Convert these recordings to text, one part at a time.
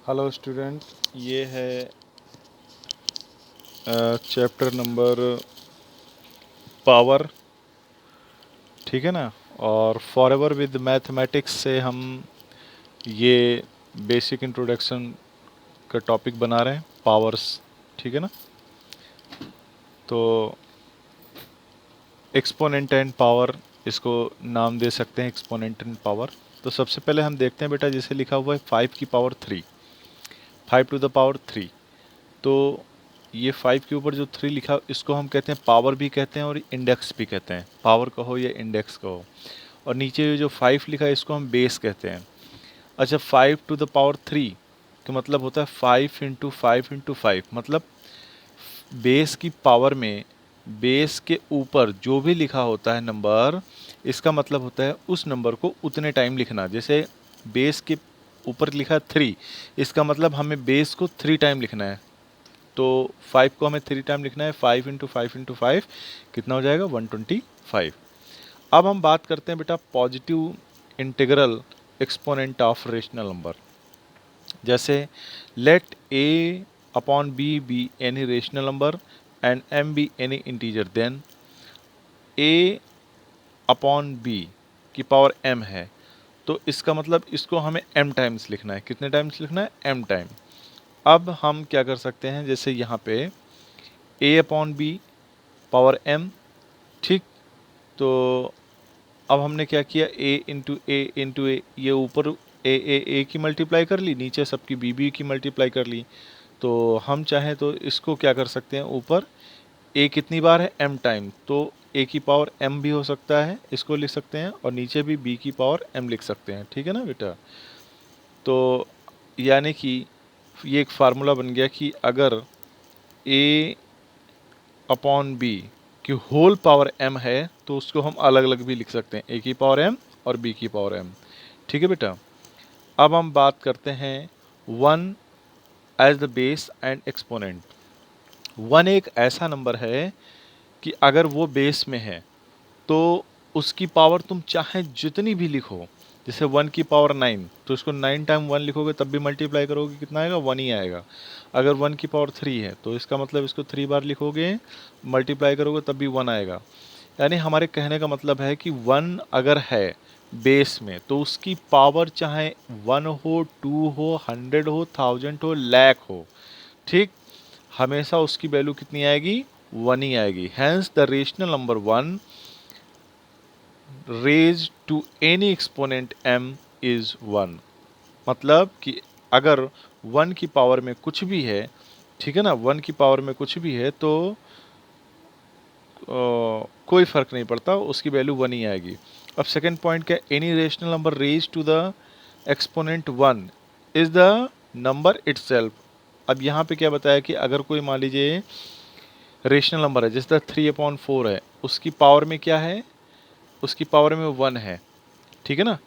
Hello student, ये है chapter number power. ठीक है ना। और फॉरएवर विद मैथमेटिक्स से हम ये बेसिक इंट्रोडक्शन का टॉपिक बना रहे हैं, पावर्स। ठीक है ना। तो एक्सपोनेंट एंड पावर, इसको नाम दे सकते हैं एक्सपोनेंट एंड पावर। तो सबसे पहले हम देखते हैं बेटा, जिसे लिखा हुआ है 5 की पावर 3, 5 टू द पावर 3। तो ये 5 के ऊपर जो 3 लिखा इसको हम कहते हैं पावर भी कहते हैं और इंडेक्स भी कहते हैं। पावर कहो या इंडेक्स कहो। और नीचे जो 5 लिखा है इसको हम बेस कहते हैं। अच्छा, 5 टू द पावर 3 का मतलब होता है 5 इंटू 5 मतलब बेस की पावर में बेस के ऊपर जो भी लिखा होता है नंबर, इसका मतलब होता है उस नंबर को उतने टाइम लिखना। जैसे बेस के ऊपर लिखा 3, इसका मतलब हमें बेस को 3 टाइम लिखना है। तो 5 को हमें 3 टाइम लिखना है। 5 इंटू 5 कितना हो जाएगा? 125। अब हम बात करते हैं बेटा positive integral exponent of rational number. जैसे let a upon b any rational number and m be any integer, then a upon b की पावर एम है। तो इसका मतलब इसको हमें एम टाइम्स लिखना है। कितने टाइम्स लिखना है? M time. अब हम क्या कर सकते हैं, जैसे यहाँ पे a upon b power m. ठीक। तो अब हमने क्या किया, ए इंटू ए, ये ऊपर ए की मल्टीप्लाई कर ली, नीचे सबकी बी की मल्टीप्लाई कर ली। तो हम चाहें तो इसको क्या कर सकते हैं, ऊपर ए कितनी बार है? M time. तो ए की पावर एम भी हो सकता है, इसको लिख सकते हैं, और नीचे भी बी की पावर एम लिख सकते हैं। ठीक है ना बेटा। तो यानी कि ये एक फार्मूला बन गया कि अगर ए अपॉन बी की होल पावर एम है तो उसको हम अलग अलग भी लिख सकते हैं, ए की पावर एम और बी की पावर एम। ठीक है बेटा। अब हम बात करते हैं one as the base and exponent. One एक ऐसा नंबर है कि अगर वो बेस में है तो उसकी पावर तुम चाहे जितनी भी लिखो। जैसे 1 की पावर 9, तो इसको 9 टाइम 1 लिखोगे तब भी मल्टीप्लाई करोगे कितना आएगा? 1 ही आएगा। अगर 1 की पावर 3 है तो इसका मतलब इसको 3 बार लिखोगे, मल्टीप्लाई करोगे तब भी 1 आएगा। यानी हमारे कहने का मतलब है कि 1 अगर है बेस में तो उसकी पावर चाहे 1 हो, 2 हो, 100 हो, 1000 हो, लाख हो, ठीक, हमेशा उसकी वैल्यू कितनी आएगी? 1 ही आएगी। Hence the rational number 1 raise to any exponent m is 1। मतलब कि अगर 1 की पावर में कुछ भी है, ठीक है ना, 1 की पावर में कुछ भी है तो कोई फर्क नहीं पड़ता, उसकी वैल्यू 1 ही आएगी। अब सेकंड पॉइंट क्या? Any rational number raise to the exponent 1 is the number itself. अब यहाँ पे क्या बताया कि अगर कोई मान लीजिए रेशनल नंबर है, जैसे 3/4 है, उसकी पावर में क्या है? उसकी पावर में 1 है। ठीक है ना।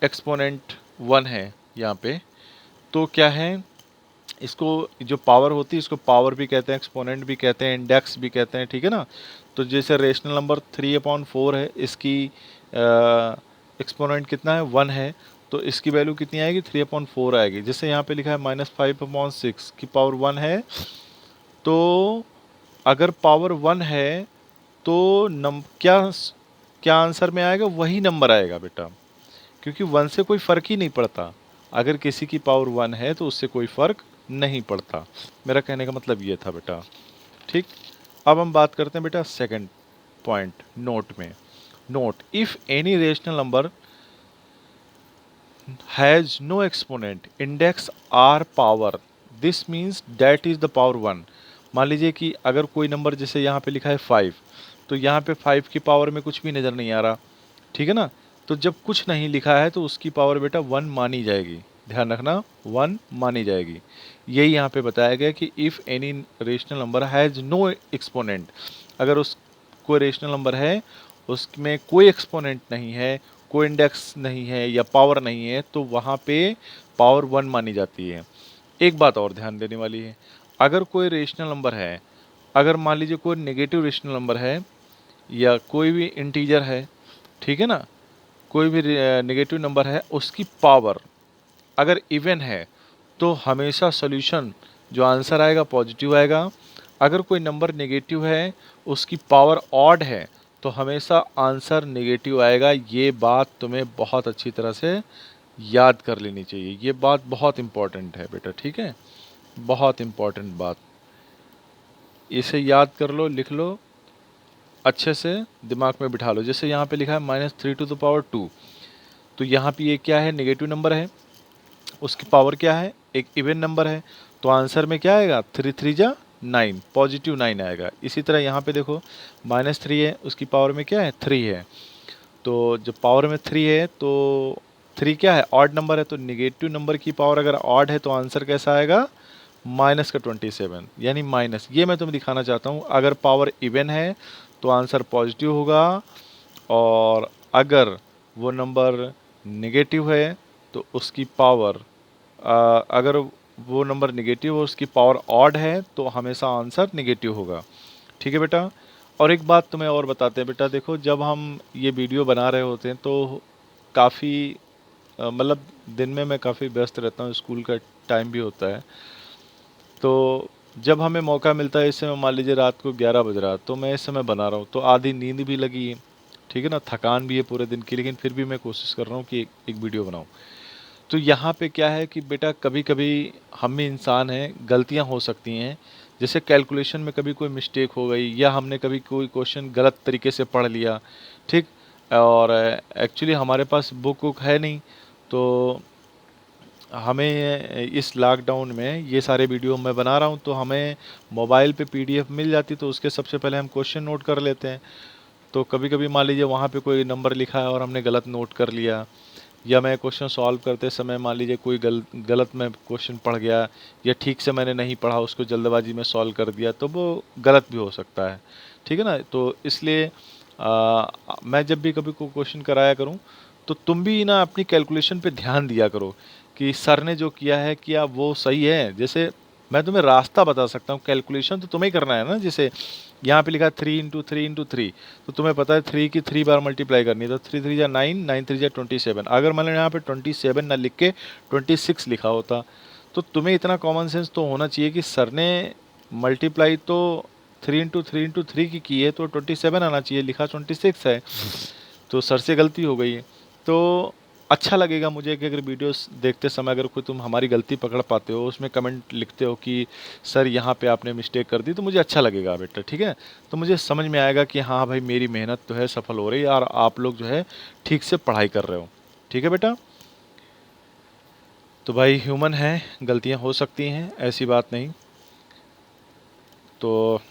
एक्सपोनेंट 1 है यहाँ पे। तो क्या है, इसको जो पावर होती है इसको पावर भी कहते हैं, एक्सपोनेंट भी कहते हैं, इंडेक्स भी कहते हैं। ठीक है ना। तो जैसे रेशनल नंबर 3/4 है, इसकी एक्सपोनेंट कितना है? 1 है। तो इसकी वैल्यू कितनी आएगी? 3/4 आएगी। जैसे यहाँ पे लिखा है -5/6 की पावर 1 है। तो अगर पावर 1 है तो क्या क्या आंसर में आएगा? वही नंबर आएगा बेटा, क्योंकि 1 से कोई फ़र्क ही नहीं पड़ता। अगर किसी की पावर 1 है तो उससे कोई फ़र्क नहीं पड़ता। मेरा कहने का मतलब ये था बेटा। ठीक। अब हम बात करते हैं बेटा सेकंड पॉइंट नोट में। Note, if any rational number has no exponent index or power, this means that is the power 1। मान लीजिए कि अगर कोई नंबर, जैसे यहाँ पे लिखा है 5, तो यहाँ पे 5 की पावर में कुछ भी नज़र नहीं आ रहा। ठीक है ना। तो जब कुछ नहीं लिखा है तो उसकी पावर बेटा 1 मानी जाएगी। ध्यान रखना, 1 मानी जाएगी। यही यहाँ पे बताया गया कि if any rational number has no exponent, अगर उस कोई रेशनल नंबर है उसमें कोई एक्सपोनेंट नहीं है, कोई इंडेक्स नहीं है या पावर नहीं है, तो वहाँ पे पावर 1 मानी जाती है। एक बात और ध्यान देने वाली है, अगर कोई रेशनल नंबर है, अगर मान लीजिए कोई नेगेटिव रेशनल नंबर है या कोई भी इंटीजर है, ठीक है ना, कोई भी नेगेटिव नंबर है, उसकी पावर अगर इवन है तो हमेशा सॉल्यूशन जो आंसर आएगा पॉजिटिव आएगा। अगर कोई नंबर नेगेटिव है, उसकी पावर ऑड है, तो हमेशा आंसर नेगेटिव आएगा। ये बात तुम्हें बहुत अच्छी तरह से याद कर लेनी चाहिए। ये बात बहुत इम्पॉर्टेंट है बेटा, ठीक है, बहुत इम्पॉर्टेंट बात। इसे याद कर लो, लिख लो, अच्छे से दिमाग में बिठा लो। जैसे यहाँ पे लिखा है -3⁻², तो यहाँ पे ये क्या है, नेगेटिव नंबर है, उसकी पावर क्या है, एक इवन नंबर है, तो आंसर में क्या आएगा, 3 3 जा 9, पॉजिटिव 9 आएगा। इसी तरह यहाँ पे देखो -3 है, उसकी पावर में क्या है, 3 है, तो जब पावर में 3 है तो 3 क्या है, ऑड नंबर है, तो नेगेटिव नंबर की पावर अगर ऑड है तो आंसर कैसा आएगा, -27, यानी माइनस। ये मैं तुम्हें दिखाना चाहता हूँ, अगर पावर इवन है तो आंसर पॉजिटिव होगा, और अगर वो नंबर नेगेटिव है तो उसकी पावर, अगर वो नंबर नेगेटिव और उसकी पावर ऑड है तो हमेशा आंसर नेगेटिव होगा। ठीक है बेटा। और एक बात तुम्हें और बताते हैं बेटा, देखो जब हम ये वीडियो बना रहे होते हैं तो काफ़ी मतलब दिन में मैं काफ़ी व्यस्त रहता हूँ, स्कूल का टाइम भी होता है, तो जब हमें मौका मिलता है, इस समय मान लीजिए रात को 11 बज रहा, तो मैं इस समय बना रहा हूँ, तो आधी नींद भी लगी है, ठीक है ना, थकान भी है पूरे दिन की, लेकिन फिर भी मैं कोशिश कर रहा हूँ कि एक वीडियो बनाऊँ। तो यहाँ पे क्या है कि बेटा कभी कभी हम भी इंसान हैं, गलतियाँ हो सकती हैं। जैसे कैलकुलेशन में कभी कोई मिस्टेक हो गई, या हमने कभी कोई क्वेश्चन गलत तरीके से पढ़ लिया, ठीक, और एक्चुअली हमारे पास बुक वुक है नहीं, तो हमें इस लॉकडाउन में ये सारे वीडियो मैं बना रहा हूँ, तो हमें मोबाइल पे पीडीएफ मिल जाती, तो उसके सबसे पहले हम क्वेश्चन नोट कर लेते हैं। तो कभी कभी मान लीजिए वहाँ पे कोई नंबर लिखा है और हमने गलत नोट कर लिया, या मैं क्वेश्चन सॉल्व करते समय मान लीजिए कोई गलत मैं क्वेश्चन पढ़ गया, या ठीक से मैंने नहीं पढ़ा, उसको जल्दबाजी में सॉल्व कर दिया, तो वो गलत भी हो सकता है, ठीक है ना। तो इसलिए मैं जब भी कभी कोई क्वेश्चन कराया करूं, तो तुम भी ना अपनी कैलकुलेशन पे ध्यान दिया करो कि सर ने जो किया है क्या वो सही है। जैसे मैं तुम्हें रास्ता बता सकता हूँ, कैलकुलेशन तो तुम्हें ही करना है ना। जैसे यहाँ पे लिखा है 3 × 3 × 3, तो तुम्हें पता है 3 की 3 बार मल्टीप्लाई करनी है, तो 3 3 जा 9, 9 3 जा 27। अगर मैंने यहाँ पे 27 ना लिख के 26 लिखा होता, तो तुम्हें इतना कॉमन सेंस तो होना चाहिए कि सर ने मल्टीप्लाई तो 3 × 3 × 3 की है, तो 27 आना चाहिए, लिखा 26 है, तो सर से गलती हो गई है। तो अच्छा लगेगा मुझे कि अगर वीडियोस देखते समय अगर कोई तुम हमारी गलती पकड़ पाते हो, उसमें कमेंट लिखते हो कि सर यहाँ पे आपने मिस्टेक कर दी, तो मुझे अच्छा लगेगा बेटा, ठीक है। तो मुझे समझ में आएगा कि हाँ भाई मेरी मेहनत तो है सफल हो रही है, और आप लोग जो है ठीक से पढ़ाई कर रहे हो, ठीक है बेटा। तो भाई ह्यूमन है, गलतियाँ हो सकती हैं, ऐसी बात नहीं। तो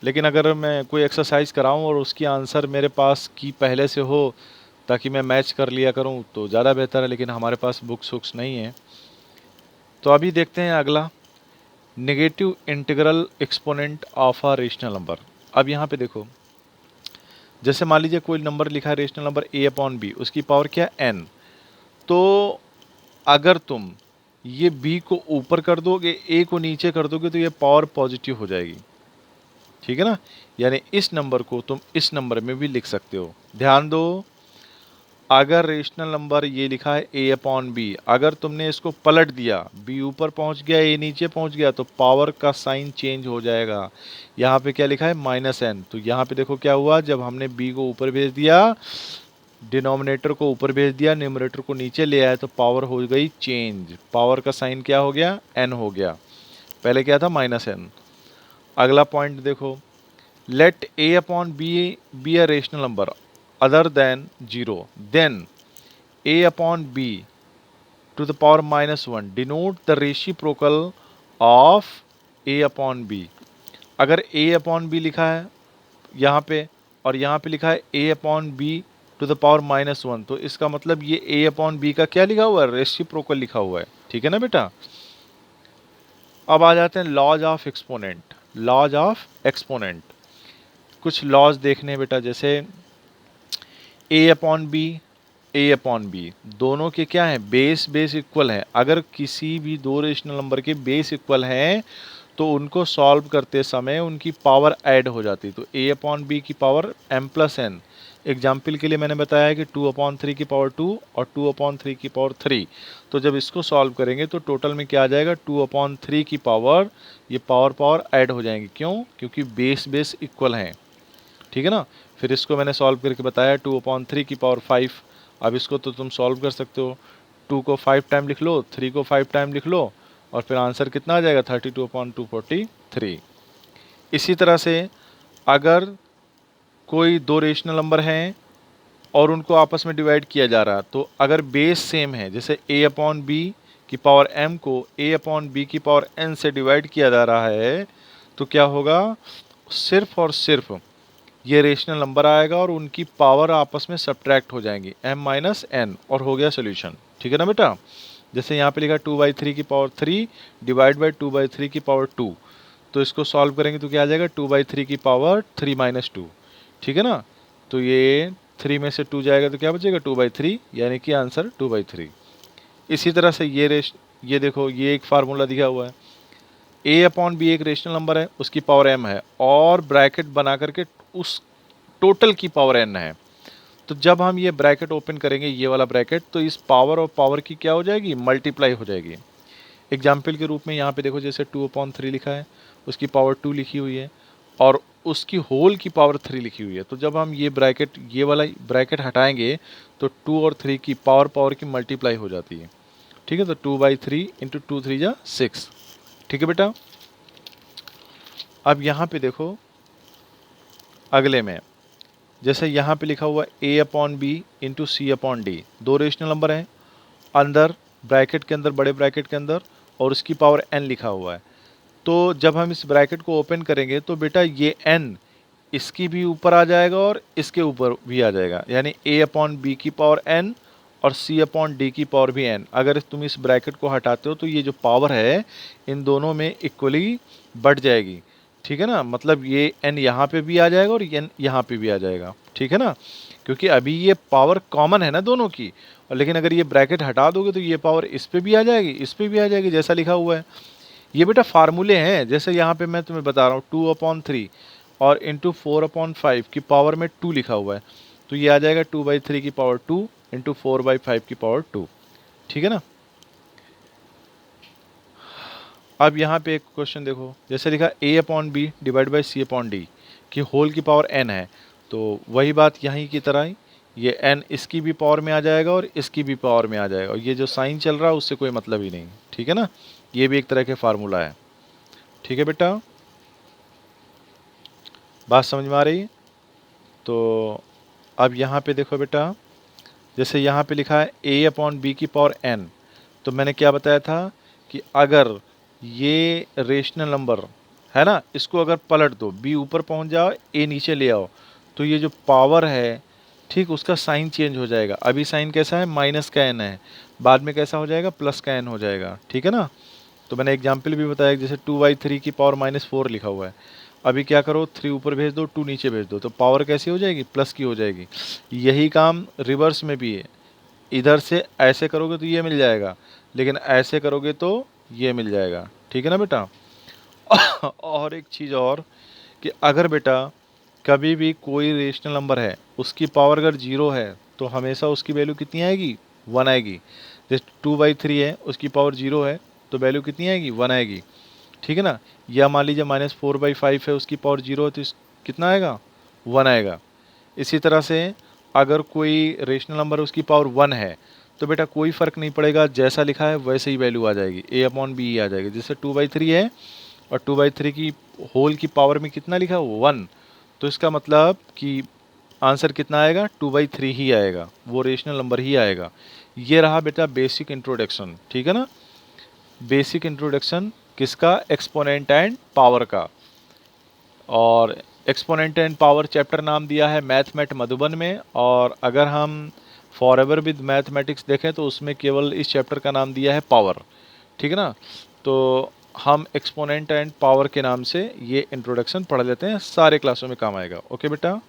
लेकिन अगर मैं कोई एक्सरसाइज कराऊं और उसकी आंसर मेरे पास की पहले से हो, ताकि मैं मैच कर लिया करूं, तो ज़्यादा बेहतर है, लेकिन हमारे पास बुक्स वुक्स नहीं है। तो अभी देखते हैं अगला, negative integral exponent of a rational number. अब यहाँ पे देखो, जैसे मान लीजिए कोई नंबर लिखा है रेशनल नंबर a/b, उसकी पावर क्या है, n। तो अगर तुम ये b को ऊपर कर दोगे, a को नीचे कर दोगे, तो ये पावर पॉजिटिव हो जाएगी, ठीक है ना। यानी इस नंबर को तुम इस नंबर में भी लिख सकते हो। ध्यान दो, अगर रेशनल नंबर ये लिखा है a/b, अगर तुमने इसको पलट दिया, b ऊपर पहुंच गया, a नीचे पहुंच गया, तो पावर का साइन चेंज हो जाएगा। यहाँ पे क्या लिखा है, -n, तो यहाँ पे देखो क्या हुआ, जब हमने b को ऊपर भेज दिया, डिनोमिनेटर को ऊपर भेज दिया, न्यूमरेटर को नीचे ले आया, तो पावर हो गई चेंज। पावर का साइन क्या हो गया, n हो गया, पहले क्या था, -n। अगला पॉइंट देखो, let a/b be a rational number other than 0, then a/b to the power -1 denote the reciprocal of a/b। अगर a/b लिखा है यहाँ पे, और यहाँ पे लिखा है a/b टू द पावर -1, तो इसका मतलब ये a/b का क्या लिखा हुआ है, रेसिप्रोकल लिखा हुआ है, ठीक है ना बेटा। अब आ जाते हैं laws of exponent. Laws of exponent, कुछ लॉज देखने हैं बेटा, जैसे a/b दोनों के क्या है, बेस इक्वल है। अगर किसी भी दो रेशनल नंबर के बेस इक्वल हैं, तो उनको सॉल्व करते समय उनकी पावर ऐड हो जाती है। तो a/b की पावर m+n एग्जाम्पल के लिए मैंने बताया कि 2/3 की पावर 2 और 2/3 की पावर 3, तो जब इसको सॉल्व करेंगे तो टोटल में क्या आ जाएगा, 2/3 की पावर, ये पावर पावर ऐड हो जाएंगी, क्यों, क्योंकि बेस बेस इक्वल हैं, ठीक है ना। फिर इसको मैंने सॉल्व करके बताया 2/3 की पावर 5। अब इसको तो तुम सॉल्व कर सकते हो, 2 को 5 टाइम लिख लो, 3 को 5 टाइम लिख लो, और फिर आंसर कितना आ जाएगा, 32/243। इसी तरह से अगर कोई दो रेशनल नंबर हैं और उनको आपस में डिवाइड किया जा रहा है, तो अगर बेस सेम है, जैसे a/b की पावर m को a/b की पावर n से डिवाइड किया जा रहा है, तो क्या होगा, सिर्फ और सिर्फ ये रेशनल नंबर आएगा और उनकी पावर आपस में सब्ट्रैक्ट हो जाएंगी, m माइनस n, और हो गया सोल्यूशन, ठीक है ना बेटा। जैसे यहाँ पे लिखा 2/3 की पावर 3 डिवाइड बाई 2/3 की पावर 2, तो इसको सॉल्व करेंगे तो क्या आ जाएगा, 2/3 की पावर 3 माइनस 2, ठीक है ना। तो ये 3 में से 2 जाएगा तो क्या बचेगा, 2/3, यानी कि आंसर 2/3। इसी तरह से ये देखो, ये एक फार्मूला दिया हुआ है, a/b एक रेशनल नंबर है, उसकी पावर m है, और ब्रैकेट बना करके उस टोटल की पावर n है। तो जब हम ये ब्रैकेट ओपन करेंगे, ये वाला ब्रैकेट, तो इस पावर और पावर की क्या हो जाएगी, मल्टीप्लाई हो जाएगी। एग्जाम्पल के रूप में यहाँ पे देखो, जैसे 2/3 लिखा है, उसकी पावर 2 लिखी हुई है, और उसकी होल की पावर 3 लिखी हुई है। तो जब हम ये वाला ब्रैकेट हटाएंगे तो 2 और 3 की पावर की मल्टीप्लाई हो जाती है, ठीक है। तो 2/3 इंटू 2 3 जा 6, ठीक है बेटा। अब यहाँ पे देखो अगले में, जैसे यहाँ पे लिखा हुआ a/b इंटू c/d, दो रेशनल नंबर हैं, अंदर ब्रैकेट के अंदर, बड़े ब्रैकेट के अंदर, और उसकी पावर n लिखा हुआ है। तो जब हम इस ब्रैकेट को ओपन करेंगे तो बेटा ये n इसकी भी ऊपर आ जाएगा और इसके ऊपर भी आ जाएगा, यानी a/b की पावर n और c/d की पावर भी n। अगर तुम इस ब्रैकेट को हटाते हो तो ये जो पावर है इन दोनों में इक्वली बढ़ जाएगी, ठीक है ना। मतलब ये n यहाँ पे भी आ जाएगा और n यहाँ पे भी आ जाएगा, ठीक है ना, क्योंकि अभी ये पावर कॉमन है ना दोनों की। और लेकिन अगर ये ब्रैकेट हटा दोगे तो ये पावर इस पे भी आ जाएगी, इस पे भी आ जाएगी, जैसा लिखा हुआ है। ये बेटा फार्मूले हैं, जैसे यहाँ पे मैं तुम्हें बता रहा हूँ 2/3 और इंटू 4/5 की पावर में 2 लिखा हुआ है, तो ये आ जाएगा 2/3 की पावर 2 इंटू 4/5 की पावर 2, ठीक है ना। अब यहाँ पे एक क्वेश्चन देखो, जैसे लिखा a/b डिवाइड बाई c/d की होल की पावर n है, तो वही बात यहीं की तरह ही, ये n इसकी भी पावर में आ जाएगा और इसकी भी पावर में आ जाएगा, और ये जो साइन चल रहा है उससे कोई मतलब ही नहीं, ठीक है ना। ये भी एक तरह के फार्मूला है, ठीक है बेटा, बात समझ में आ रही है। तो अब यहाँ पे देखो बेटा, जैसे यहाँ पे लिखा है a/b की पावर n, तो मैंने क्या बताया था कि अगर ये रेशनल नंबर है ना, इसको अगर पलट दो, b ऊपर पहुँच जाओ, a नीचे ले आओ, तो ये जो पावर है, ठीक, उसका साइन चेंज हो जाएगा। अभी साइन कैसा है, माइनस का n है, बाद में कैसा हो जाएगा, प्लस का n हो जाएगा, ठीक है ना। तो मैंने एग्जाम्पल भी बताया, जैसे 2/3 की पावर -4 लिखा हुआ है, अभी क्या करो, 3 ऊपर भेज दो, 2 नीचे भेज दो, तो पावर कैसी हो जाएगी, प्लस की हो जाएगी। यही काम रिवर्स में भी है, इधर से ऐसे करोगे तो ये मिल जाएगा, लेकिन ऐसे करोगे तो ये मिल जाएगा, ठीक है ना बेटा। और एक चीज़ और, कि अगर बेटा कभी भी कोई रेशनल नंबर है, उसकी पावर अगर 0 है तो हमेशा उसकी वैल्यू कितनी आएगी, 1 आएगी। जैसे 2/3 है, उसकी पावर 0 है, तो वैल्यू कितनी आएगी, 1 आएगी, ठीक है ना। या मान लीजिए -4/5 है, उसकी पावर 0 है, तो कितना आएगा, 1 आएगा। इसी तरह से अगर कोई रेशनल नंबर उसकी पावर 1 है, तो बेटा कोई फ़र्क नहीं पड़ेगा, जैसा लिखा है वैसे ही वैल्यू आ जाएगी, a/b आ जाएगी। जैसे 2/3 है और 2/3 की होल की पावर में कितना लिखा है, 1, तो इसका मतलब कि आंसर कितना आएगा, 2/3 ही आएगा, वो रेशनल नंबर ही आएगा। ये रहा बेटा बेसिक इंट्रोडक्शन, ठीक है ना। बेसिक इंट्रोडक्शन किसका, एक्सपोनेंट एंड पावर का। और एक्सपोनेंट एंड पावर चैप्टर नाम दिया है मैथमेट मधुबन में, और अगर हम फॉरएवर विद मैथमेटिक्स देखें तो उसमें केवल इस चैप्टर का नाम दिया है पावर, ठीक है ना। तो हम एक्सपोनेंट एंड पावर के नाम से ये इंट्रोडक्शन पढ़ लेते हैं, सारे क्लासों में काम आएगा। ओके बेटा।